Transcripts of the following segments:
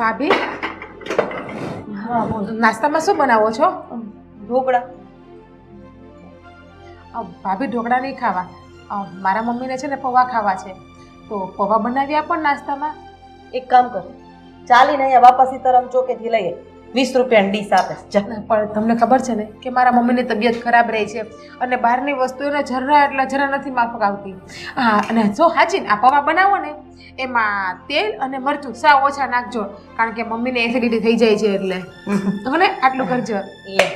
ભાભી, હા બોલ. નાસ્તામાં શું બનાવો છો? ઢોકળા. ભાભી ઢોકળા નહીં ખાવા. મારા મમ્મીને છે ને પૌવા ખાવા છે, તો પૌવા બનાવી આપો ને નાસ્તામાં. એક કામ કર, ચાલીને અહીંયા વાપા સીતારામ ચોકેથી લઈએ, 20 રૂપિયાની ડીશ આપે જા. પણ તમને ખબર છે ને કે મારા મમ્મીની તબિયત ખરાબ રહી છે અને બહારની વસ્તુઓને જરા નથી માફક આવતી. હા, અને જો હાજી આ પૌવા બનાવો ને એમાં તેલ અને મરચું સાવ ઓછા નાખજો, કારણ કે મમ્મીને એસિડિટી થઈ જાય છે એટલે. અને આટલું કરજો. લે,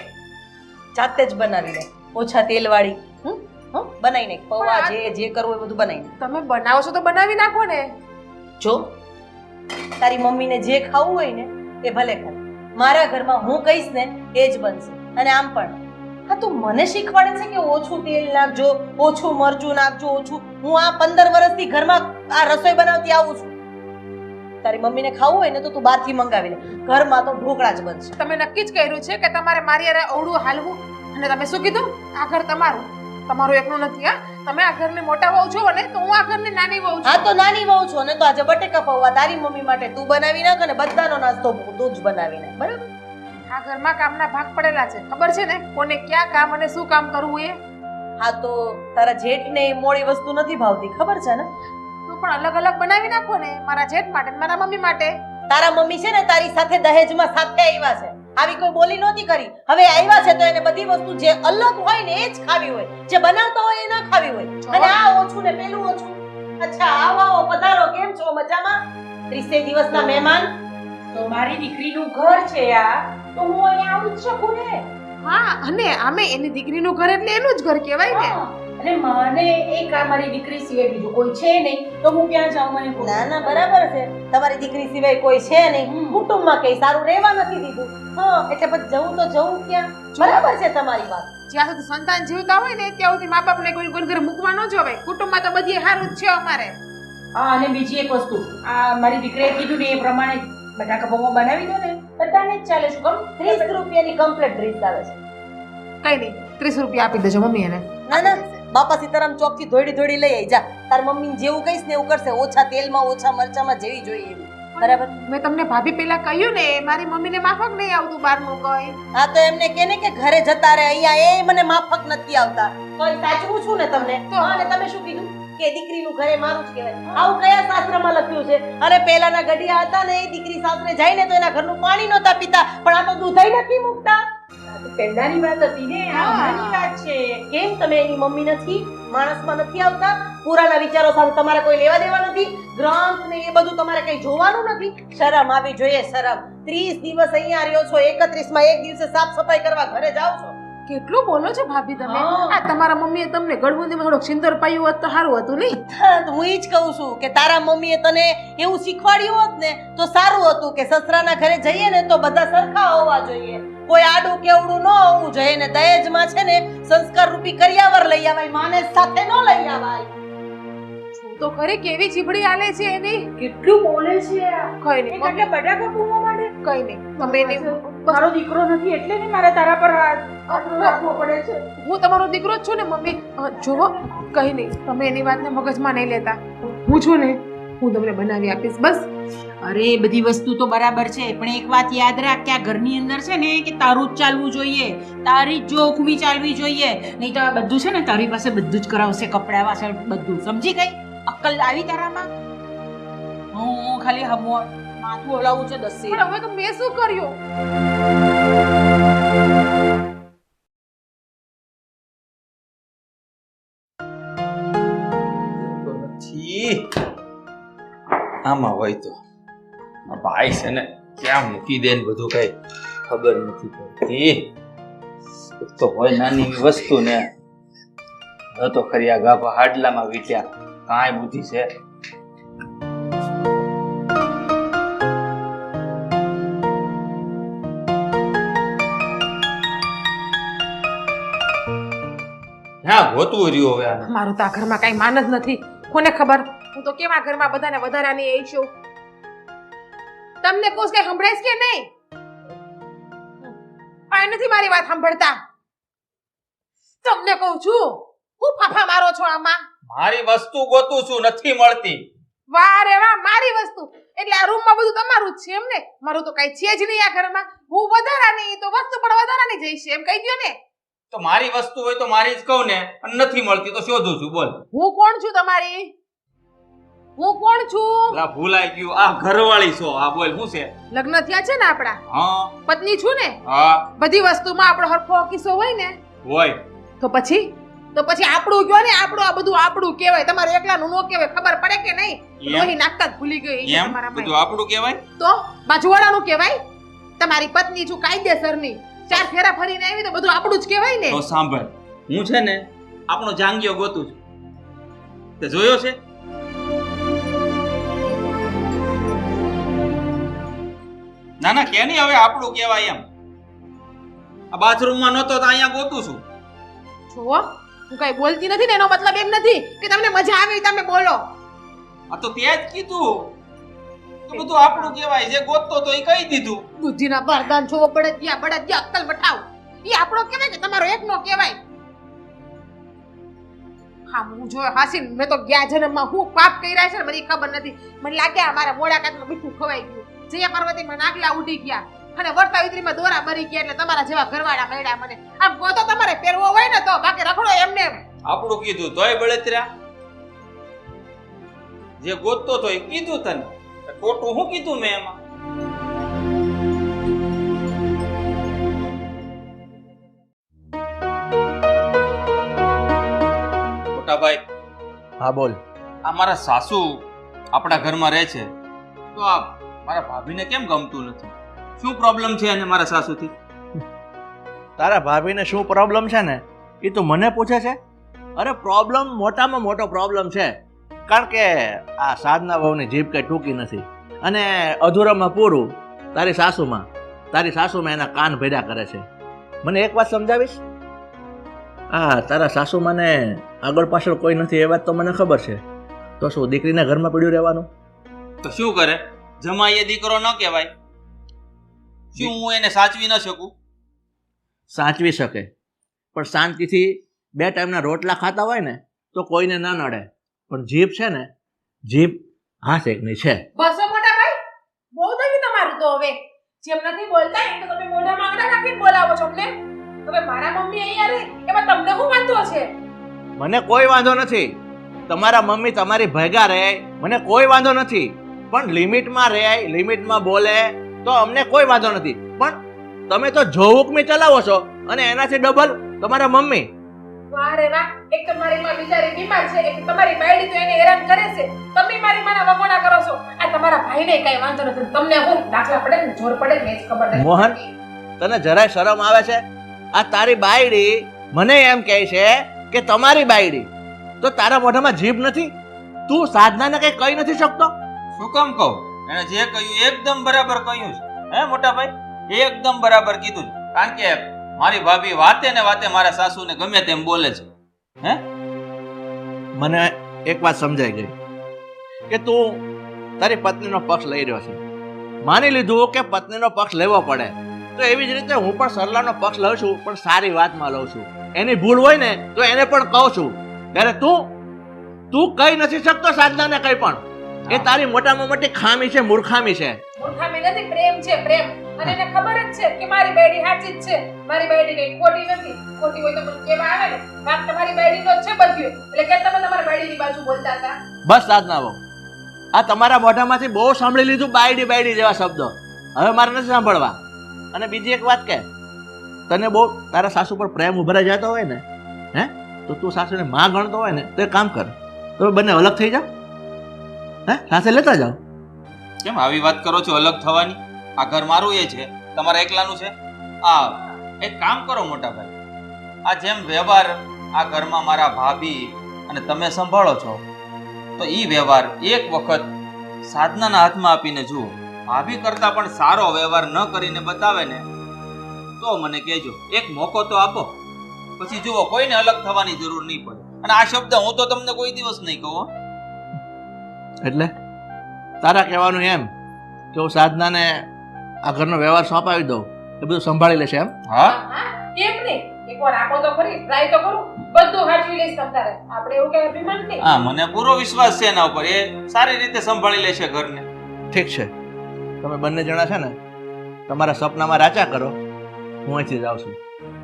જાતે જ બનાવી લે, ઓછા તેલવાળી. બનાવી નાખ પૌવા, જે કરવું એ બધું બનાવી નાખ. તમે બનાવો છો તો બનાવી નાખો ને. જો તારી મમ્મીને જે ખાવું હોય ને એ ભલે ખાય, મારા ઘરમાં હું કહીશ ને એ જ બનશે. અને આમ પણ હા, તું મને શીખવાડે છે કે ઓછું તેલ નાખજો, ઓછું મરચું નાખજો, ઓછું. હું આ 15 વર્ષથી ઘરમાં આ રસોઈ બનાવતી આવું છું. તારી મમ્મીને ખાવું હોય ને તો તું બહારથી મંગાવી લે, ઘરમાં તો ઢોકળા જ બનશે. તમે નક્કી જ કર્યું છે કે તમારે મારી હારે અવળું હાલવું? અને તમે શું કીધું? આ ઘર તમારું, તમારું એકલું નથી. હા, તમે આ ઘરની મોટા વહુ છો ને, તો હું આ ઘરની નાની વહુ છું. હા, તો નાની વહુ છો ને, તો આજે બટેકા પૌવા તારી મમ્મી માટે તું બનાવી નાખ અને બધાનો નાસ્તો તું જ બનાવી નાખ. બરાબર? આ ઘરમાં કામના ભાગ પડેલા છે, ખબર છે ને કોને ક્યાં કામ અને શું કામ કરવું એ. હા, તો તારા જેઠને એ મોડી વસ્તુ નથી ભાવતી, ખબર છે ને? તો પણ અલગ અલગ બનાવી નાખો ને, મારા જેઠ માટે મારા મમ્મી માટે. તારા મમ્મી છે ને તારી સાથે દહેજમાં સાથે આવ્યા છે, આવી કોઈ બોલી નહોતી કરી. હવે આવ્યા છે તો એને બધી વસ્તુ જે અલગ હોય ને એ જ ખાવી હોય, જે બનાવતા હોય એ ના ખાવી હોય. અને આ ઓછું ને પેલું ઓછું. અચ્છા, આવો પધારો, કેમ છો? મજામાં? 30 દિવસના મહેમાન. તો મારી દીકરીનું ઘર છે આ, તો હું અહીંયા આવી જ શકું ને. હા, અને આમે એની દીકરીનું ઘર એટલે એનું જ ઘર કહેવાય ને. અને મને એક આ મારી દીકરી સિવાય બીજું કોઈ છે નહીં, તો હું ક્યાં જાઉં? મને કોઈ ના ના, બરાબર છે. તમારી દીકરી સિવાય કોઈ છે નહીં, કુટુંબમાં કઈ સારું રહેવા નથી દીધું. હા, એટલે પછી જવું તો જવું ક્યાં? બરાબર છે તમારી વાત. જ્યાં સુધી સંતાન જીવતા હોય ને ત્યાં સુધી મા બાપને કોઈ ઘરે મૂકવા ન જોવે. કુટુંબમાં તો બધી હારું જ છે અમારે. હા, અને બીજી એક વસ્તુ, આ મારી દીકરીએ કીધું ને એ પ્રમાણે બટાકા પૌવા બનાવી દો ને, બધાને જ ચાલે. શું કમ? 30 રૂપિયાની કમ્પ્લીટ ડ્રેસ આવે છે. કઈ નહીં, 30 રૂપિયા આપી દેજો મમ્મી એને. ના ના, બાપા સીતારામ ચોક થી દોડી લઈ આવી જા. તાર મમ્મી જેવું કહીશ ને એવું કરશે, ઓછા તેલમાં ઓછા મરચામાં જેવી જોઈએ એવી. બરાબર? મેં તમને ભાભી પેલા કહ્યું ને, મારી મમ્મીને માફક નહીં આવતું બહારનું કઈ. હા, તો એમને કેને કે ઘરે જતા રહે, અહીંયા એ મને માફક નથી આવતા. તો સાચવું છું ને તમને. તો અને તમે શું કીધું કે દીકરીનું ઘરે મારું જ કહેવાય? આવું કયા શાસ્ત્રમાં લખ્યું છે? અરે પેલાના ગઢિયા હતા ને, એ દીકરી સાસરે જાય ને તો એના ઘરનું પાણી નહોતા પીતા, પણ આ તો દૂધાઈ નથી મૂકતા. પહેલાની વાત હતી ને, આ હમણાંની વાત છે. કેમ તમે એની મમ્મી નથી? માણસમાં નથી આવતા? પુરાના વિચારો સાથે તમારે કોઈ લેવા દેવા નથી? ગ્રંથ ને એ બધું તમારે કઈ જોવાનું નથી? શરમ આવી જોઈએ, શરમ. 30 દિવસ અહીંયા રહ્યો છો, 31માં એક દિવસે સાફ સફાઈ કરવા ઘરે જાવ છો. કેટલું બોલો છો ભાભી તમે? આ તમારા મમ્મીએ તમને ગળબુંદીમાં થોડોક સિંદૂર પાયું હોત તો સારું હતું નહીં? હું ઈ જ કહું છું કે તારા મમ્મીએ તને એવું શીખવાડ્યું હોત ને તો સારું હતું કે સસરાના ઘરે જઈએ ને તો બધા સરખા હોવા જોઈએ, કોઈ આડું કેવડું ન હોવું જોઈએ. ને દહેજમાં છે ને સંસ્કાર રૂપી કરિયાવર લઈ આવાય, માને સાથે ન લઈ આવાય. તો ખરી કેવી ચીબડી આલે છે એની. કેટલું બોલે છે આ. કઈ નહીં એટલે બટાકા પૌવા માટે કઈ નહીં, તમે એની મારો દીકરો નથી એટલે ને મારે તારા પર રાખવો પડે છે. હું તમારો દીકરો જ છું ને મમ્મી. જુઓ, કઈ નહીં, તમે એની વાતને મગજમાં નહીં લેતા. હું છું ને, હું તમને બનાવી આપીશ બસ. અરે બધી વસ્તુ તો બરાબર છે, પણ એક વાત યાદ રાખ કે આ ઘરની અંદર છે ને કે તારું જ ચાલવું જોઈએ, તારી જ જોખમી ચાલવી જોઈએ. નહીં તો આ બધું છે ને તારી પાસે બધું જ કરાવશે, કપડા વાસણ બધું. સમજી ગઈ? અક્કલ આવી તારામાં? હું ખાલી માથું હલાવું છે 10. પણ હવે તો મેં શું કર્યું? આમાં હોય તો ભાઈ છે ને ક્યાં મૂકી દે ને બધું કઈ ખબર નથી પડતી. તો હોય નાની વસ્તુ ને તો ખરી આ ગાભા હાડલામાં વીટ્યા, કાંઈ બુદ્ધિ છે? હા, ગોતવું રહ્યું હવે આને. મારું તો આ ઘરમાં કઈ માન જ નથી. કોને ખબર, હું તો કેમ આ ઘરમાં બધાને વધારાની એ છું. તમને કોસ કઈ સંભળાય કે નહીં? આ નથી મારી વાત સાંભળતા. તમને કહું છું, હું ફાફા મારો છો આમાં. મારી વસ્તુ ગોતું છું, નથી મળતી. વાહ રે વાહ, મારી વસ્તુ એટલે આ રૂમમાં બધું તમારું જ છે એમ ને? મારું તો કઈ છે જ નહીં આ ઘરમાં. હું વધારાની તો વસ્તુ પણ વધારાની જઈશ એમ કહી દો ને. તો મારી વસ્તુ હોય તો મારી જ કહું ને, અને નથી મળતી તો શોધું છું. બોલ. હું કોણ છું તમારી? હું કોણ છું? લા ભૂલાઈ ગયું, આ ઘરવાળી છો. હા બોલ, શું છે? લગ્ન થયા છે ને આપણા? હા પત્ની છું ને? હા બધી વસ્તુમાં આપણો હરખો કિસ્સો હોય ને? હોય. તો પછી આપણું કયો ને, આપણું આ બધું આપણું કહેવાય. તમારે એકલાનું નો કહેવાય. ખબર પડે કે નહીં? રોહી નાખતા જ ભૂલી ગઈ છે એમ તમારા બધું ભાઈ. આપણું કહેવાય? તો બાજુવાળાનું કહેવાય. તમારી પત્ની છું કાયદેસરની. 4 ફેરા ફરીને આવી તો બધું આપણું જ કહેવાય ને. તો સાંભળ, હું છે ને આપણો જાંગીયો ગોતું છું. તે જોયો છે? ના ના કે નહીં, હવે આપણું કહેવાય એમ. આ બાથરૂમમાં નહોતો તો અહીંયા ગોતું છું. જુઓ, હું કઈ બોલતી નથી ને એનો મતલબ એમ નથી કે તમને મજા આવી તમે બોલો. આ તો તે જ કીધું કે બધું આપણું કહેવાય. જે ગોતતો તો એ કહી દીધું. બુદ્ધિના બારદાન છો બળદિયા અક્કલ બતાવ. ઈ આપણો કહેવાય કે તમારો એકનો કહેવાય? હા, હું જો હાસીન મેં તો ગયા જન્મમાં હું પાપ કર્યા છે ને મને ખબર નથી. મને લાગે મારા મોડા કાચમાં મીઠું ખવાઈ ગયું. જયા પાર્વતીમાં નાગલા ઉડી ગયા અને વર્તાવિત્રીમાં દોરા મરી ગયા એટલે તમારા જેવા ઘરવાળા મળ્યા મને. આમ કહો તો તમારે પહેરવો હોય ને તો, બાકી રખડો એમને એમ. આપણું કીધું તોય બળતરા. જે ગોતતો તો એ કીધું તને. ખોટું શું કીધું મેં એમાં? મોટા ભાઈ, હા બોલ. આ મારા સાસુ આપણા ઘરમાં રહે છે, તો આ મારા ભાભીને કેમ ગમતું નથી? શું પ્રોબ્લેમ છે એને મારા સાસુથી? તારા ભાભીને શું પ્રોબ્લેમ છે ને એ તું મને પૂછે છે? અરે પ્રોબ્લેમ મોટામાં મોટો પ્રોબ્લેમ છે. કારણ કે આ સાધના વહુની જીભ કઈ ટૂંકી નથી, અને અધૂરામાં પૂરું તારી સાસુમાં એના કાન ભર્યા કરે છે. મને એક વાત સમજાવીશ? તારા સાસુમાને આગળ પાછળ કોઈ નથી એ વાત તો મને ખબર છે. તો શું દીકરીના ઘરમાં પડ્યું રહેવાનું? તો શું કરે? જમાઈ એ દીકરો ન કહેવાય? શું હું એને સાચવી ન શકું? સાચવી શકે, પણ શાંતિથી 2 ટાઈમના રોટલા ખાતા હોય ને તો કોઈને ના નડે. પણ જીભ છે ને, જીભ હાથ એકની છે. બસો મોટા ભાઈ, બહુ થયું તમારું તો હવે. જેમ નથી બોલતા એમ તો તમે મોઢામાં આંગળા નાખીને બોલાવો છો અમને. હવે મારા મમ્મી અહીંયા રહે એમાં તમને શું વાંધો છે? મને કોઈ વાંધો નથી. તમારા મમ્મી તમારી ભેગા રહે, મને કોઈ વાંધો નથી. પણ લિમિટમાં રહે, લિમિટમાં બોલે તો અમને કોઈ વાંધો નથી. પણ તમે તો જોહુકમી ચલાવો છો, અને એનાથી ડબલ તમારા મમ્મી. વાહ રે વાહ, એક તો મારી માં બિચારી બીમાર છે, એક તમારી બાયડી તો એને હેરાન કરે છે. તમે મારી માના વગોડા કરો છો. આ તમારા ભાઈને કઈ વાંધો નથી. તમને હું દાખલા પડે ને જોર પડે ને એ જ ખબર નથી. મોહન, તને જરાય શરમ આવે છે? આ તારી બાયડી મને એમ કહે છે કે તમારી બાયડી, તો તારા મોઢામાં જીભ નથી? તું સાધનાને કઈ કહી નથી શકતો? શું કામ કહું? એને જે કહ્યું એકદમ બરાબર કહ્યું છે. હે મોટા ભાઈ, એકદમ બરાબર કીધું છે. કારણ કે મારી ભાભી વાતે ને વાતે મારા સાસુને ગમે તેમ બોલે છે. હે, મને એક વાત સમજાઈ ગઈ કે તું તારી પત્નીનો પક્ષ લઈ રહ્યો છે. માની લીધું કે પત્નીનો પક્ષ લેવો પડે, તો એવી જ રીતે હું પણ સરલાનો પક્ષ લઉં છું, પણ સારી વાતમાં લઉં છું. એની ભૂલ હોય ને તો એને પણ કહું છું. ત્યારે તું કહી નથી શકતો સાધનાને કઈ પણ. એ તારી મોટામાં મોટી ખામી છે, મૂર્ખામી છે. મૂર્ખામી નથી, પ્રેમ છે, પ્રેમ. અને એને ખબર જ છે કે મારી બાયડી સાચી જ છે. મારી બાયડી કઈ ખોટી નથી. ખોટી હોય તો મને કેવા આવે ને, વાત તમારી બાયડીનો જ છે બધું. એટલે કે તમે તમારી બાયડીની બાજુ બોલતા હતા. બસ સાધના બહુ, આ તમારા મોઢામાંથી બહુ સાંભળી લીધું બાયડી જેવા શબ્દો. હવે મારે નથી સાંભળવા. અને બીજી એક વાત કે, તને બહુ તારા સાસુ પર પ્રેમ ઉભરાઈ જતો હોય ને, તો તું સાસુને માં ગણતો હોય ને, તો એક કામ કર, તમે બંને અલગ થઈ જાઓ. સાથે લેતા જાઓ. કેમ આવી વાત કરો છો અલગ થવાની? આ ઘર મારું એ છે, તમારા એકલાનું છે? આ એક કામ કરો મોટા ભાઈ, આ જેમ વ્યવહાર આ ઘરમાં મારા ભાભી અને તમે સંભાળો છો, તો ઈ વ્યવહાર એક વખત સાધનાના હાથમાં આપીને જુઓ. ભાભી કરતા પણ સારો વ્યવહાર ન કરીને બતાવે ને તો મને કહેજો. એક મોકો તો આપો, પછી જુઓ કોઈને અલગ થવાની જરૂર નહીં પડે. અને આ શબ્દ હું તો તમને કોઈ દિવસ નહીં કહું. એટલે તારા કહેવાનું એમ કે હું સાધનાને આ ઘરનો વ્યવહાર સોંપાવી દઉં, એ બધું સંભાળી લેશે એમ? હા, કેમ નહીં? એકવાર આપો તો ખરી, ટ્રાય તો કરું. બધું સાચવી લઈશ તમ તારે. આપણે એવું કઈ અભિમાન નહીં. હા મને પૂરો વિશ્વાસ છે એના ઉપર, એ સારી રીતે સંભાળી લેશે ઘરને. ઠીક છે, તમે બંને જણા છે ને તમારા સપનામાં રાચા કરો, હું અહીંથી જાઉં છું.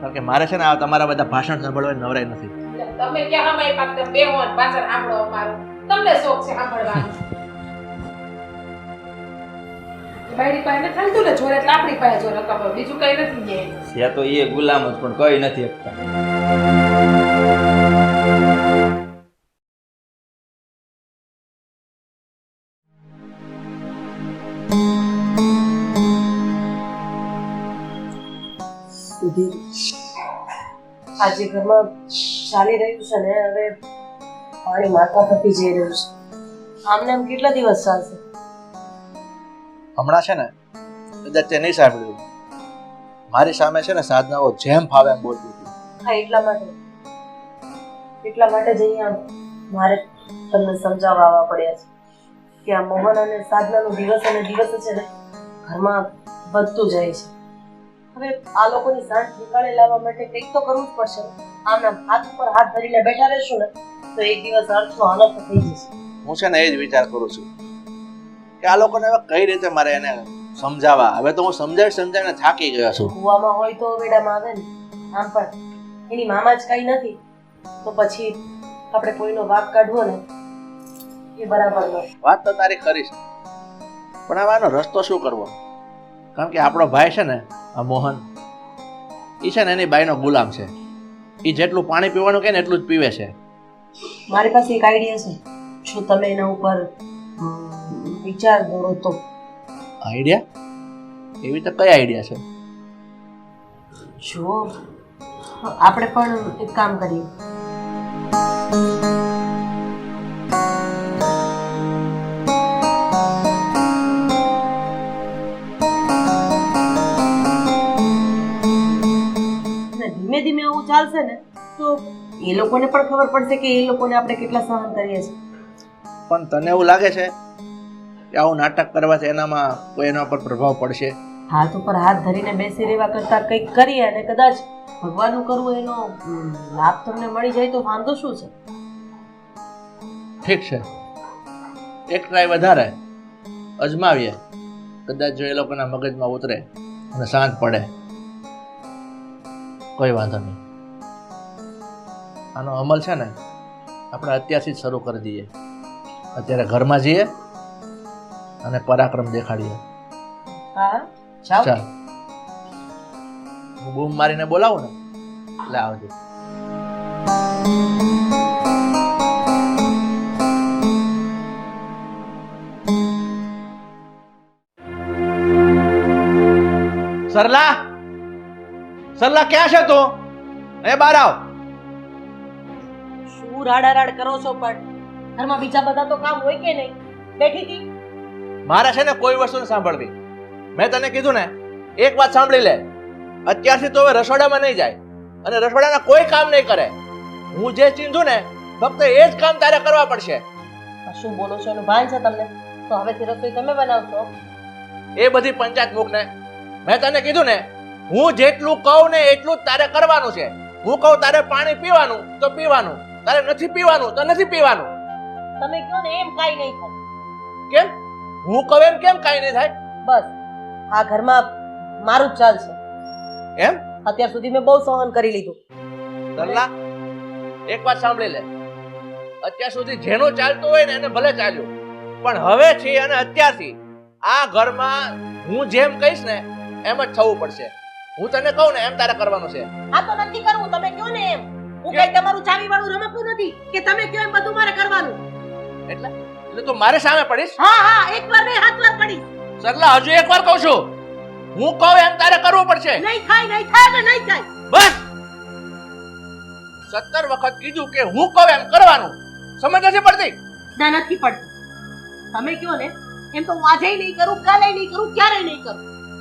કારણ કે મારે છે ને આ તમારા બધા ભાષણ સાંભળવાની નવરાઈ નથી. તમે ક્યાં હમાય પાક તમે બેહો ને પાછળ સાંભળો અમારું. તમને શોખ છે સાંભળવાનો. બાયડી પાસે થાલતું ને જોર એટલે આપણી પાસે જોર રકમ, બીજું કઈ નથી ને. છે તો એ ગુલામ જ, પણ કઈ નથી શકતા. સુધીર, આજે ઘરમાં ચાલી રહ્યું છે ને, હવે પાણી માથા પતી જઈ રહ્યું છે. આમને આમ કેટલા દિવસ ચાલશે? હમણાં છે ને કદાચ તે નહીં સાંભળ્યું, મારી સામે છે ને સાધનાઓ જેમ ફાવે એમ બોલતી હતી. હા, એટલા માટે જ અહીંયા મારે તમને સમજાવવા આવવા પડ્યા છે કે આ મોહન અને સાધનાનો દિવસ અને દિવસ છે ને ઘરમાં વધતું જાય છે. હવે આ લોકોની શાંત ઠેકાણે લાવવા માટે કંઈક તો કરવું જ પડશે. આમના હાથ ઉપર હાથ ધરીને બેઠા રહેશું ને તો એક દિવસ અર્થનો અનર્થ થઈ જશે. હું છે ને એ જ વિચાર કરું છું કે આ લોકોને હવે કઈ રીતે મારે એને સમજાવવા. હવે તો હું સમજાવીને થાકી ગયો છું. કુવામાં હોય તો વેડામાં આવે ને. આમ પણ એની મામા જ કઈ નથી તો પછી આપણે કોઈનો વાંક કાઢવો ને એ બરાબર નથી. વાત તો તારી ખરી છે, પણ હવે આનો રસ્તો શું કરવો? કારણ કે આપણો ભાઈ છે ને આ મોહન, એ છે ને એની બાઈનો ગુલામ છે. એ જેટલું પાણી પીવાનું કહે ને એટલું જ પીવે છે. મારી પાસે એક આઈડિયા છે, શું તમે એના ઉપર વિચાર દોરો તો? આઈડિયા? એવી તો કઈ આઈડિયા છે? જો આપણે પણ એક કામ કરીએ. ધીમે ધીમે આવું ચાલશે ને તો એ લોકોને પણ ખબર પડશે કે એ લોકોને આપણે કેટલા સહન કરીએ છીએ. પણ તને એવું લાગે છે કે આવું નાટક કરવાથી એનામાં કોઈ એના પર પ્રભાવ પડશે? હાથ ઉપર હાથ ધરીને બેસી રહેવા કરતા કંઈક કરીએ અને કદાચ ભગવાનનું કરવું એનો લાભ તમને મળી જાય તો વાંધો શું છે? ઠીક છે, એક ટ્રાય વધારે અજમાવીએ. કદાચ જો એ લોકોના મગજમાં ઉતરે અને શાંત પડે, કોઈ વાંધો નહીં. આનો અમલ છે ને આપણે અત્યારથી જ શરૂ કરી દઈએ. અત્યારે ઘરમાં જઈએ અને પરાક્રમ દેખાડીએ. હા, જાઓ. ચાલ, હું બૂમ મારીને બોલાવું ને એટલે આવજો. સરલા, સરલા ક્યાં છે તું? એ બહાર આવ. શું રાડારાડ કરો છો? પણ ઘરમાં બીજા બધા તો કામ હોય કે નહીં? બેઠી હતી. મારે છે ને કોઈ વસ્તુ નથી સાંભળવી. મેં તને કીધું ને, એક વાત સાંભળી લે. અત્યારથી તો હવે રસોડામાં નહીં જાય અને રસોડાના કોઈ કામ નહીં કરે. હું જે ચીંધું ને ફક્ત એ જ કામ તારે કરવા પડશે. શું બોલો છો? એનું ભાન છે તમને? તો હવેથી રસોઈ તમે બનાવશો? એ બધી પંચાયત મૂક ને. મેં તને કીધું ને, હું જેટલું કહું ને એટલું જ તારે કરવાનું છે. હું કહું તારે પાણી પીવાનું તો પીવાનું, તારે નથી પીવાનું તો નથી પીવાનું. તમે કહો ને એમ કાંઈ નહીં થાય. કેમ? હું કહું એમ કેમ કાંઈ નહીં થાય? બસ આ ઘરમાં મારું જ ચાલશે. એમ? અત્યાર સુધી મેં બહુ સહન કરી લીધું. સરલા, એક વાત સાંભળી લે. અત્યાર સુધી જેનું ચાલતું હોય ને એને ભલે ચાલ્યું, પણ હવે છે અને અત્યારથી આ ઘરમાં હું જેમ કહીશ ને એમ જ થવું પડશે. હું તને કહું ને એમ તારે કરવાનું છે. આ તો નથી કરવું. તમે કહો ને એમ. હું કઈ તમારું ચાવી વાળું રમકડું નથી કે તમે કહો એમ બધું મારે કરવાનું. એટલે તું મારે સામે પડીશ? હા હા, એકવાર નહીં 7 વાર પડી. સરલા, હજુ એક વાર કહું છું, હું કહું એમ તારે કરવું પડશે. નહીં થાય કે નહીં થાય. બસ 17 વખત કીધું કે હું કહું એમ કરવાનું. સમજ નથી પડતી? ના, નથી પડતી. તમે કહો ને એમ તો હું આજે નહીં કરું, કાલે નહીં કરું, ક્યારે નહીં કરું.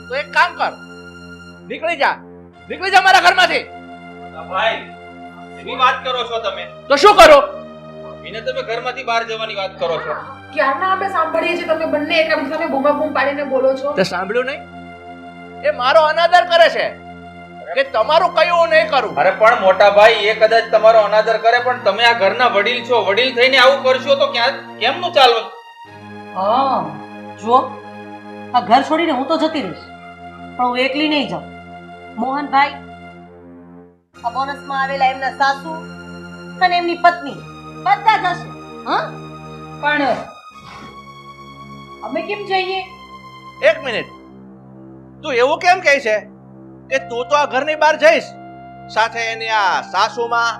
તો એક કામ કર, નીકળી જા મારા ઘરમાંથી. ભાઈ એવી વાત કરો છો તમે? તો શું કરો? એને તમે ઘરમાંથી બહાર જવાની વાત કરો છો? ક્યારના આપણે સાંભળીએ છીએ તમે બંને એકબીજા સામે બૂમા બૂમ પાડીને બોલો છો. તે સાંભળ્યું નહીં? એ મારો અનાદર કરે છે. અરે કે તમારું કયું હું નહીં કરું. અરે પણ મોટા ભાઈ એ કદાચ તમારો અનાદર કરે પણ તમે આ ઘરના વડીલ છો, વડીલ થઈને આવું કરશો તો કેમનું ચાલવું? હા જુઓ, આ ઘર છોડીને હું તો જતી રહીશ, પણ હું એકલી નહીં જાઉં. મોહનભાઈ, આ બોનસમાં આવેલા એમના સાસુ અને એમની પત્ની બધા જશે. હા, પણ અમે કેમ જઈએ? એક મિનિટ, તું એવું કેમ કહે છે કે તું તો આ ઘરની બહાર જઈશ, સાથે એની આ સાસુમાં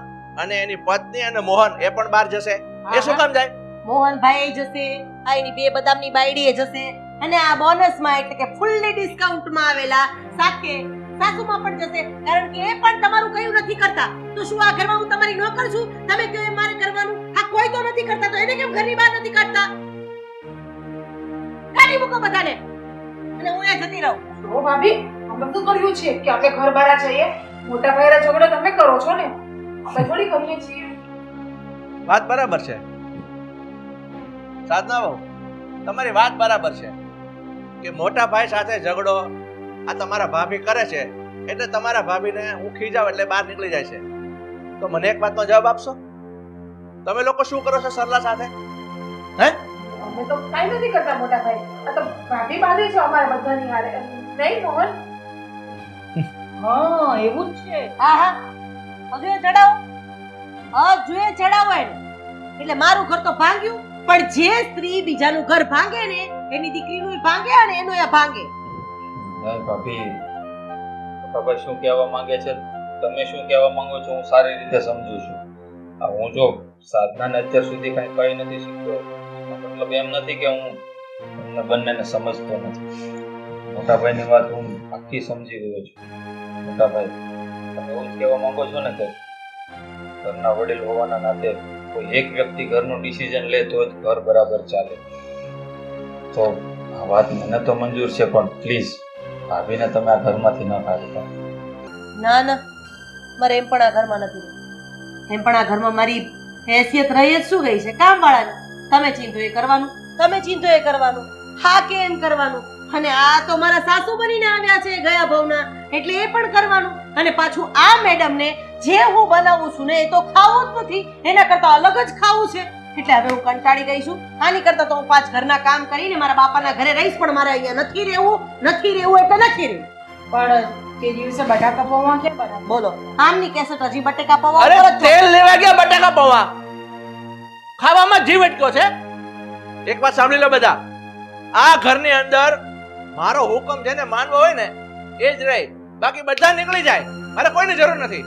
અને એની પત્ની અને મોહન એ પણ બહાર જશે? એ શું કામ જાય? મોહનભાઈ જશે, આ એની બે બદામની બાયડીએ જશે, અને આ બોનસમાં એટલે કે ફૂલ્લી ડિસ્કાઉન્ટમાં આવેલા સાથે સાસુમાં પણ જશે, કારણ કે એ પણ તમારું કયું નથી કરતા. તો શું આ ઘરમાં હું તમારી નોકર છું? તમે કહો એમ મારે કરવાનું? આ કોઈ તો નથી કરતા, તો એને કેમ ઘરની બહાર નથી કાઢતા? કાઢી મૂકો બધાને અને હું અહીંયા જતી રહું. તો ભાભી, અમે તો કર્યું છે કે આપણે ઘર બહાર જઈએ. મોટા ભાઈના ઝઘડો તમે કરો છો ને, આપણે થોડી કરીએ છીએ. વાત બરાબર છે સાધના બહુ, તમારી વાત બરાબર છે કે મોટા ભાઈ સાથે ઝઘડો આ તમારા ભાભી કરે છે, એટલે તમારા ભાભીને હું ખીજાવ એટલે બહાર નીકળી જાય છે. તો મને એક વાતનો જવાબ આપશો, તમે લોકો શું કરો છો સરલા સાથે? હે, અમે તો કાંઈ નથી કરતા મોટા ભાઈ, આ તો ભાભી બાંધે છે અમારા બધાની હારે. નહીં મોહન? હા એવું જ છે. હા હા, હજુ એ ચડાવો, હજુ એ ચડાવો એને. એટલે મારું ઘર તો ભાંગ્યું, પણ જે સ્ત્રી બીજાનું ઘર ભાંગે ને એની દીકરીનું ભાંગે અને એનું એ ભાંગે. નહીં ભાભી, બાબા શું કહેવા માંગે છે, તમે શું કહેવા માંગો છો, હું સારી રીતે સમજુ છું. આ હું જો સાધનાને અત્યાર સુધી કાંઈ કહી નથી શીખ્યો, મતલબ એમ નથી કે હું તમને બંનેને સમજતો નથી. મોટા ભાઈની વાત હું આખી સમજી ગયો છું. મોટા ભાઈ, તમે એવું જ કહેવા માંગો છો ને કે ઘરના વડીલ હોવાના નાતે કોઈ એક વ્યક્તિ ઘરનું ડિસિઝન લે તો જ ઘર બરાબર ચાલે. તો આ વાત મને તો મંજૂર છે, પણ પ્લીઝ ભાભીને તમે આ ઘરમાંથી ન કાઢતા. ના ના, મારે એમ પણ આ ઘરમાં નથી રહેવું. એમ પણ આ ઘરમાં મારી હેસિયત રહી જ શું ગઈ છે કામવાળાની. તમે ચીંધો એ કરવાનું, તમે ચીંધો એ કરવાનું, હા કે એમ કરવાનું. અને આ તો મારા સાસુ બનીને આવ્યા છે ગયા ભવના, એટલે એ પણ કરવાનું. અને પાછું આ મેડમને જે હું બનાવું છું ને એ તો ખાવું જ નથી, એના કરતા અલગ જ ખાવું છે. એટલે હવે હું કંટાળી ગઈ છું. આની કરતા તો હું 5 ઘરના કામ કરીને મારા બાપાના ઘરે રહીશ, પણ મારે અહીંયા નથી રહેવું એટલે નથી રહેવું. પણ તે દિવસે બટાકા પૌવા કેમ બનાવ્યા? બોલો, આમની કેસેટ હજી બટેકા પૌવા અરે ઉપર જ છે. તેલ લેવા ગયા બટાકા પૌવા, ખાવામાં જીવ અટક્યો છે. એક વાત સાંભળી લો બધા, આ ઘરની અંદર મારો હુકમ જેને માનવો હોય ને એ જ રહે, બાકી બધા નીકળી જાય, મારે કોઈની જરૂર નથી.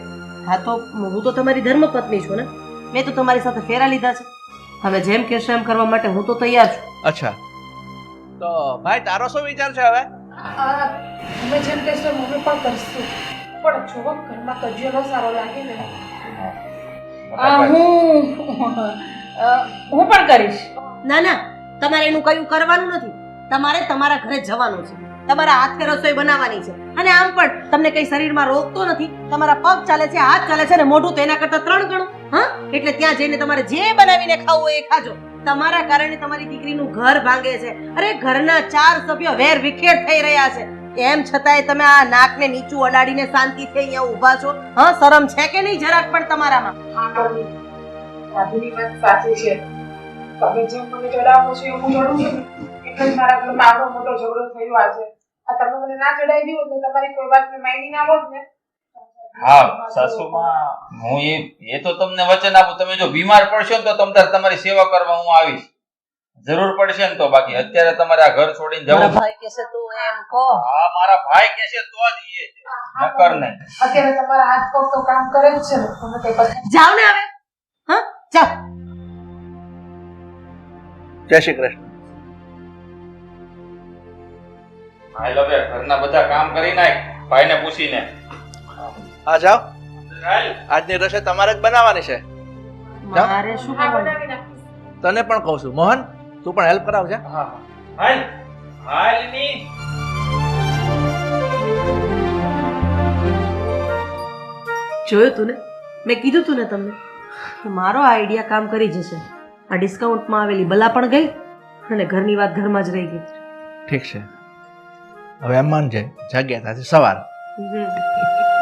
હા તો હું તો તમારી ધર્મપત્ની છું ને, મેં તો તમારી સાથે ફેરા લીધા છે. હવે જેમ કહેશો એમ કરવા માટે હું તો તૈયાર છું. અચ્છા, તો ભાઈ તારો શું વિચાર છે હવે? અમે જેમ કહીશું મમ્મી પણ કરશું, પણ જો ઘરમાં કજિયો ન સારો લાગે ને. હું પણ કરીશ. ના ના, તમારે એનું કયું કરવાનું નથી. તમારે તમારા ઘરે જવાનું છે, તમારા હાથે રસોઈ બનાવવાની છે. અને આમ પણ તમને કઈ શરીરમાં રોગ તો નથી, તમારા પગ ચાલે છે, હાથ ચાલે છે, ને મોઢું તો એના કરતા 3 ગણું. હા, એટલે ત્યાં જઈને તમારે જે બનાવીને ખાવું હોય એ ખાજો. તમારા કારણે તમારી દીકરીનું ઘર ભાંગે છે. અરે ઘરના 4 સભ્યો વેર વિખેર થઈ રહ્યા છે, એમ છતાંય તમે આ નાકને નીચું અડાડીને શાંતિથી અહીંયા ઊભા છો. હા, શરમ છે કે નહીં જરાક પણ તમારામાં? હા મમ્મી, ભાભીની વાત સાચી છે. તમે જેમ મને ચડાવો છો એવું હું ચડું છું ને, એટલે જ મારા ઘરમાં આવડો મોટો ઝઘડો થયો આજે. આ તમે મને ના ચડાવી દીધો એટલે તમારી કોઈ વાત મેં માયની ના હોત ને. હા સાસુમાં, હું એ તો તમને વચન આપું, તમે જો બીમાર પડશો ને તો તમારી સેવા કરવા હું આવીશ. જરૂર પડશે ને તો, બાકી અત્યારે તમારે આ ઘર છોડીને મારા જવું. ભાઈ કહેશે તો એમ કહો. હા, મારા ભાઈ કહેશે તો જ એ છે, નકર નહીં. અત્યારે તમારા હાથ પગ તો કામ કરે જ છે ને, તમે કઈ પછી જાઓ ને હવે. હા, જાઓ. જય શ્રી કૃષ્ણ. હાલ હવે ઘરના બધા કામ કરી નાખ, ભાઈને પૂછીને. હા જાઓ, હાલ. આજની રસોઈ તમારે જ બનાવવાની છે. મારે શું હા કરવાનું? બનાવી નાખીશ. તને પણ કહું છું મોહન, તું પણ હેલ્પ કરાવજે. હા, હાલ. હાલ ની. જોયું તું ને, મેં કીધું તું ને તમને કે મારો આઈડિયા કામ કરી જશે. આ ડિસ્કાઉન્ટમાં આવેલી બલા પણ ગઈ અને ઘરની વાત ઘરમાં જ રહી ગઈ. ઠીક છે, હવે એમ માનજે જગ્યા ત્યાંથી સવાર. હમ.